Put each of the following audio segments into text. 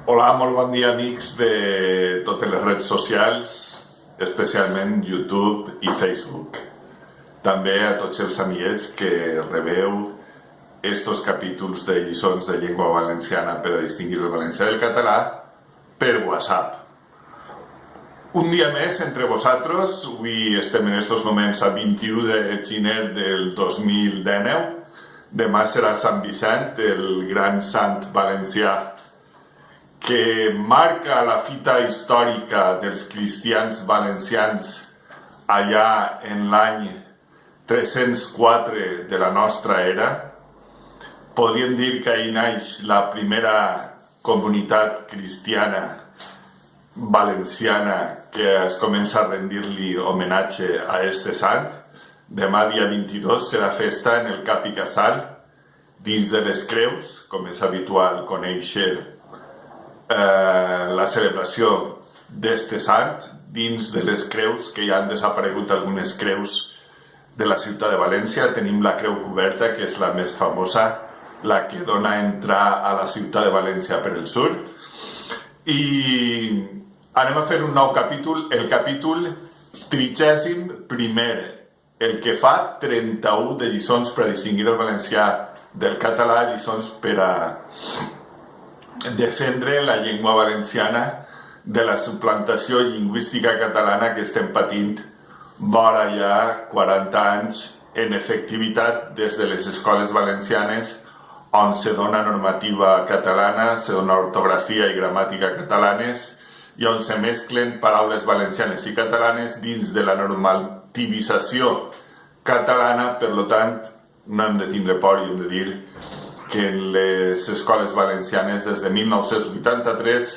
Hola, molt bon dia, amics de totes les redes socials, especialment YouTube i Facebook. També a tots els amiguets que rebeu estos capítols de lliçons de llengua valenciana per a distingir el valencià del català per WhatsApp. Un dia més entre vosaltres, avui estem en estos moments a 21 de gener del 2019. Demà serà Sant Vicent, el gran sant valencià que marca la fita històrica dels cristians valencians allà en l'any 304 de la nostra era. Podríem dir que ahir naix la primera comunitat cristiana valenciana que es comença a rendir-li homenatge a este sant. Demà, dia 22, serà festa en el Cap i Casal, dins de les creus, com és habitual conèixer la celebració d'este sant, dins de les creus, que ja han desaparegut algunes creus de la ciutat de València. Tenim la creu coberta, que és la més famosa, la que dona a entrar a la ciutat de València per el sud. I anem a fer un nou capítol, el capítol 31, el que fa 31 de lliçons per a distingir el valencià del català, lliçons per a defendre la llengua valenciana de la suplantació lingüística catalana que estem patint vora ja 40 anys en efectivitat des de les escoles valencianes, on se dona normativa catalana, se dona ortografia i gramàtica catalanes i on se mesclen paraules valencianes i catalanes dins de la normativització catalana. Per tant, no hem de tindre por i hem de dir que en les escoles valencianes des de 1983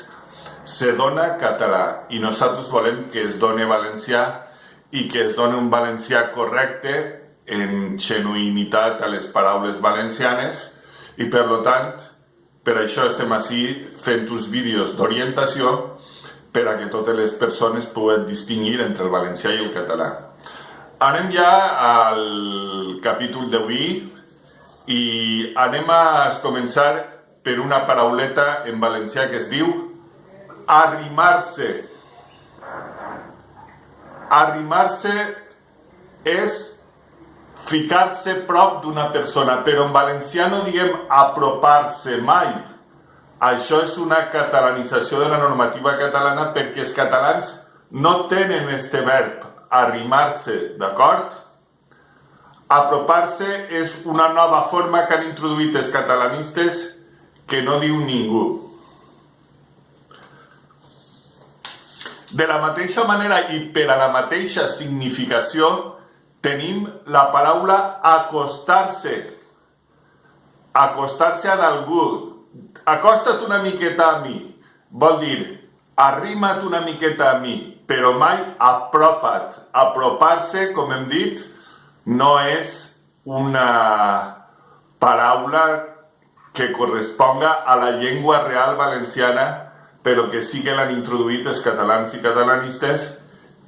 se dona català i nosaltres volem que es doni valencià i que es doni un valencià correcte en genuïnitat a les paraules valencianes i per tant per això estem ací fent uns vídeos d'orientació per a que totes les persones puguen distingir entre el valencià i el català. Anem ja al capítol d'avui i anem a començar per una parauleta en valencià que es diu arrimar-se. Arrimar-se és ficar-se prop d'una persona, però en valencià no diguem apropar-se mai. Això és una catalanització de la normativa catalana perquè els catalans no tenen este verb, arrimar-se, d'acord? Apropar-se és una nova forma que han introduït els catalanistes que no diu ningú. De la mateixa manera i per a la mateixa significació tenim la paraula acostar-se. Acostar-se a d'algú. Acosta't una miqueta a mi. Vol dir, arrima't una miqueta a mi, però mai apropa't. Apropar-se, com hem dit, no és una paraula que corresponga a la llengua real valenciana, però que sí que l'han introduït els catalans i catalanistes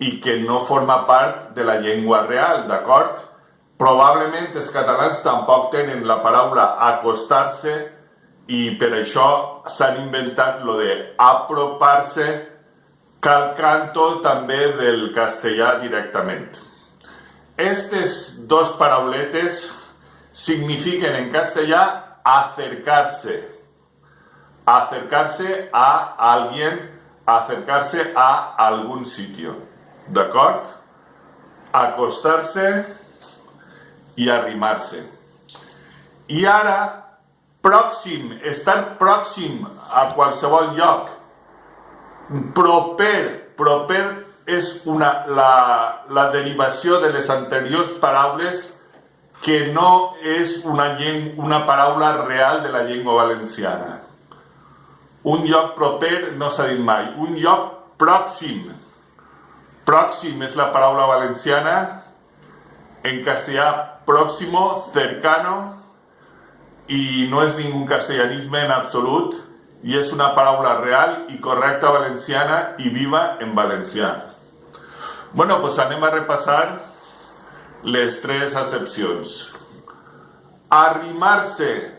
i que no forma part de la llengua real, d'acord? Probablement els catalans tampoc tenen la paraula acostar-se i per això s'han inventat lo de apropar-se, calcant-ho també del castellà directament. Estes dos parauletes signifiquen en castellà acercarse. Acercarse a alguien, acercarse a algún sitio. ¿D'acord? Acostar-se i arrimar-se. I ara, pròxim, estar pròxim a qualsevol lloc. Proper és la derivació de les anteriors paraules que no és una paraula real de la llengua valenciana. Un lloc proper no s'ha dit mai. Un lloc pròxim. Pròxim és la paraula valenciana. En castellà, próximo, cercano, i no és ningú castellanisme en absolut, i és una paraula real i correcta valenciana i viva en valencià. Bueno, pues anem a repassar les tres acepcions. Arrimarse,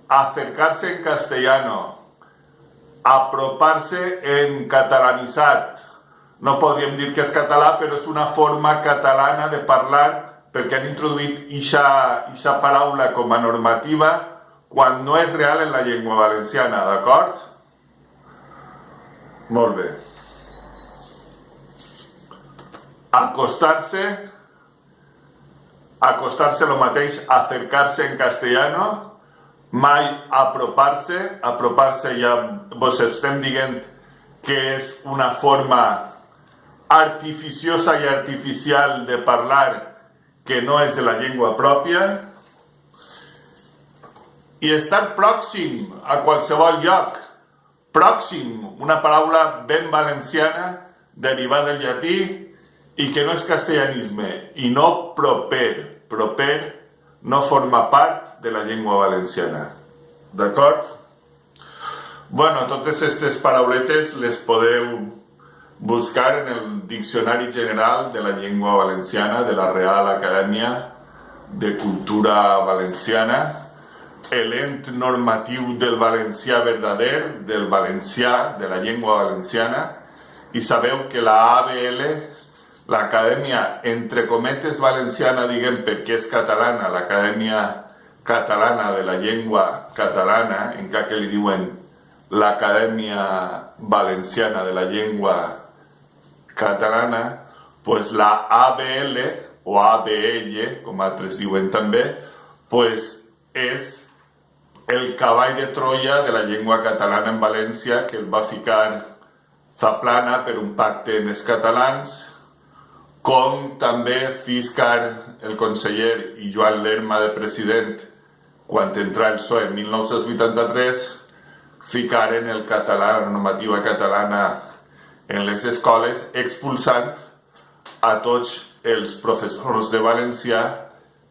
acercarse en castellano, apropar-se en catalanitzat. No podríem dir que és català, però és una forma catalana de parlar perquè han introduït ixa paraula com a normativa quan no és real en la llengua valenciana, d'acord? Molt bé. Acostar-se lo mateix, acercar-se en castellano, mai apropar-se ja vos estem dient que és una forma artificiosa i artificial de parlar que no és de la llengua pròpia, i estar pròxim a qualsevol lloc. Pròxim, una paraula ben valenciana, derivada del llatí, i que no és castellanisme, i no proper. Proper no forma part de la llengua valenciana. D'acord? Bueno, totes aquestes parauletes les podeu buscar en el Diccionari General de la Llengua Valenciana de la Real Acadèmia de Cultura Valenciana, l'ent normatiu del valencià verdader, del valencià, de la llengua valenciana, i sabeu que la ABL, l'Acadèmia, entre cometes, valenciana, diguem, perquè és catalana, l'Acadèmia Catalana de la Llengua Catalana, encara que li diuen l'Acadèmia Valenciana de la Llengua Catalana, pues la ABL, o ABL, com altres diuen també, pues és el cavall de Troia de la llengua catalana en València, que el va ficar Zaplana per un pacte amb els catalans, com també Ciscar, el conseller, i Joan Lerma de president, quan entrà el PSOE en 1983, ficaren el català, la normativa catalana en les escoles, expulsant a tots els professors de valencià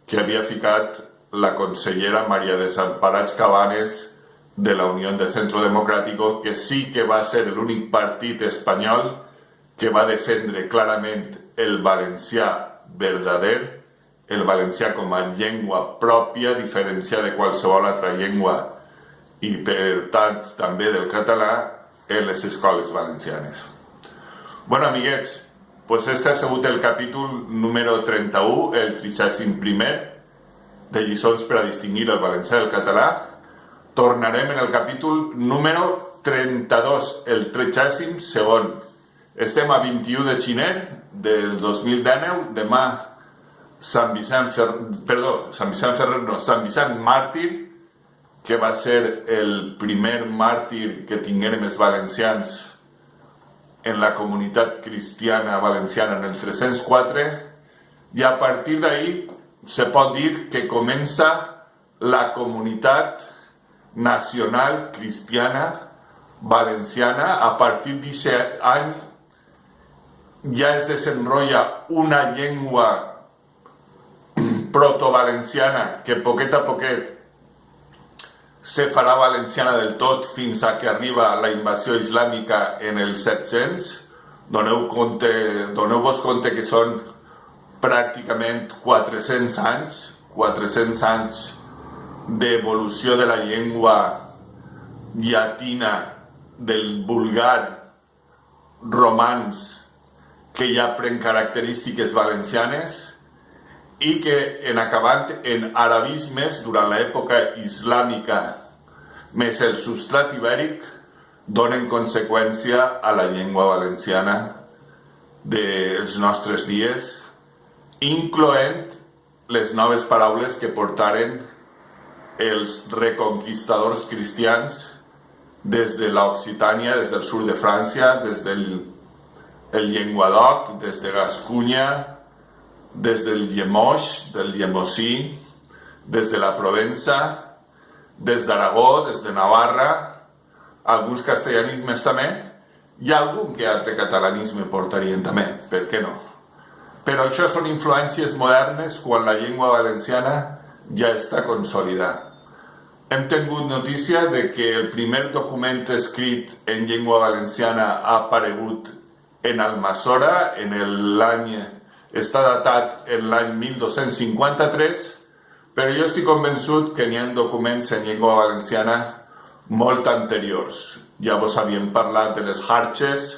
que havia ficat la consellera María Desamparados Cabanes de la Unión de Centro Democrático, que sí que va ser l'únic partit espanyol que va defendre clarament el valencià verdader, el valencià com a llengua pròpia, diferenciada de qualsevol altra llengua, i per tant també del català en les escoles valencianes. Bueno, amiguets, pues este ha sigut el capítol número 31, el 31è de lliçons per a distingir el valencià del català. Tornarem en el capítol número 32, el 32è. Estem a 21 de gener del 2019, demà Sant Vicent Màrtir, que va ser el primer màrtir que tinguérem els valencians en la comunitat cristiana valenciana en el 304, i a partir d'ahí se pot dir que comença la comunitat nacional cristiana valenciana. A partir d'aquest any ja es desenrotlla una llengua protovalenciana que poquet a poquet se farà valenciana del tot fins a que arriba la invasió islàmica en el 700. Doneu-vos compte que són pràcticament 400 anys d'evolució de la llengua llatina, del vulgar romans, que ja pren característiques valencianes, i que en acabant en arabismes durant l'època islàmica més el substrat ibèric donen conseqüència a la llengua valenciana dels nostres dies, incloent les noves paraules que portaren els reconquistadors cristians des de l'Occitània, des del sud de França, des del Llenguadoc, des de Gascunya, des del Llemós, del Llemosí, des de la Provença, des d'Aragó, des de Navarra, alguns castellanismes també, i algun que altre catalanisme portarien també, per què no? Però això són influències modernes quan la llengua valenciana ja està consolidada. Hem tingut notícia de que el primer document escrit en llengua valenciana ha aparegut en Almassora, està datat en l'any 1253, però jo estic convençut que n'hi ha documents en llengua valenciana molt anteriors. Ja vos havíem parlat de les jarches,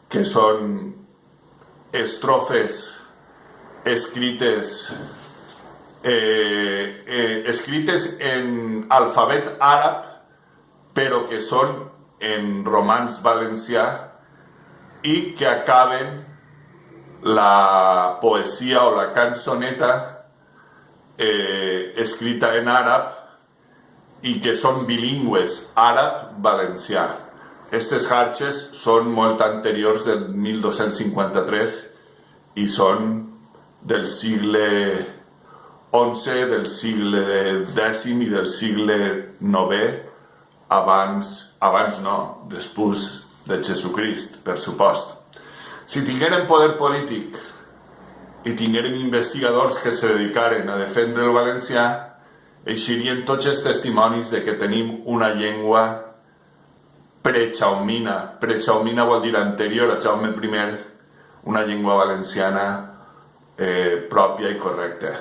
que són estrofes escrites en alfabet àrab, però que són en romanç valencià i que acaben la poesia o la cançoneta escrita en àrab i que són bilingües, àrab-valencià. Aquestes jarches són molt anteriors del 1253 i són del segle XI, del segle X i del segle IX, abans no, després de Jesucrist, per supost. Si tinguérem poder polític i tinguérem investigadors que se dedicaren a defendre el valencià, eixirien tots els testimonis de que tenim una llengua prechaumina. Prechaumina vol dir anterior a Jaume I, una llengua valenciana pròpia i correcta.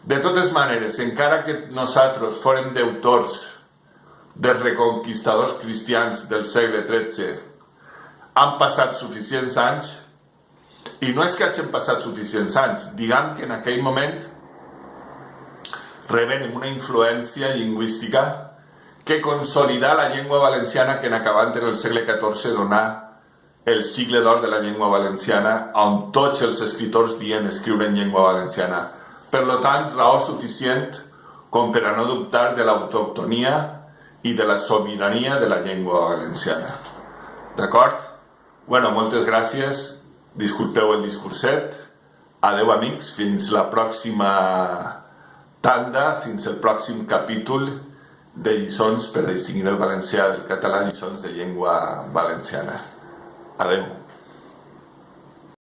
De totes maneres, encara que nosaltres fórem deutors dels reconquistadors cristians del segle XIII, han passat suficients anys, i no és que hagin passat suficients anys, diguem que en aquell moment rebem una influència lingüística que consolidà la llengua valenciana que en acabant en el segle XIV donà el sigle d'or de la llengua valenciana, on tots els escriptors dient escriure en llengua valenciana. Per tant, raó suficient com per a no dubtar de l'autoctonia i de la sobirania de la llengua valenciana. D'acord? Bueno, moltes gràcies. Disculpeu el discurset. Adeu, amics. Fins la pròxima tanda, fins el pròxim capítol de lliçons per distingir el valencià del català, lliçons de llengua valenciana. Adeu.